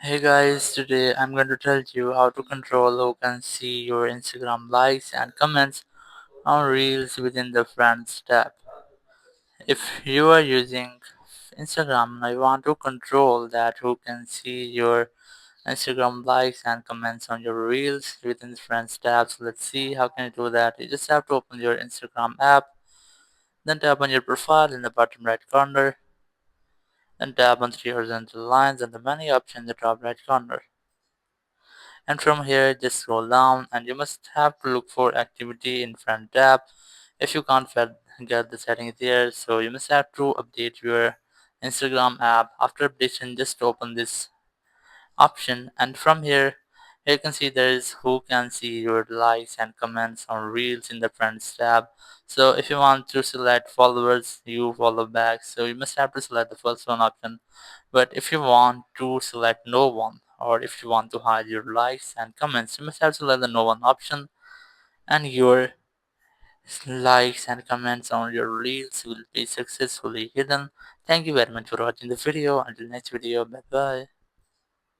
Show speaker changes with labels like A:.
A: Hey guys, today I'm going to tell you how to control who can see your Instagram likes and comments on Reels within the Friends tab. If you are using Instagram and you want to control that who can see your Instagram likes and comments on your Reels within the Friends tab, so let's see how can you do that. You just have to open your Instagram app, then tap on your profile in the bottom right corner, then tap on three horizontal lines and the menu option in the top right corner. And from here just scroll down and you must have to look for activity in front tab. If you can't get the setting there, so you must have to update your Instagram app. After updation, just open this option, and from here you can see there is who can see your likes and comments on Reels in the Friends tab. So if you want to select followers, you follow back, so you must have to select the first one option. But if you want to select no one, or if you want to hide your likes and comments, you must have to select the no one option, and your likes and comments on your Reels will be successfully hidden. Thank you very much for watching the video. Until next video, bye bye.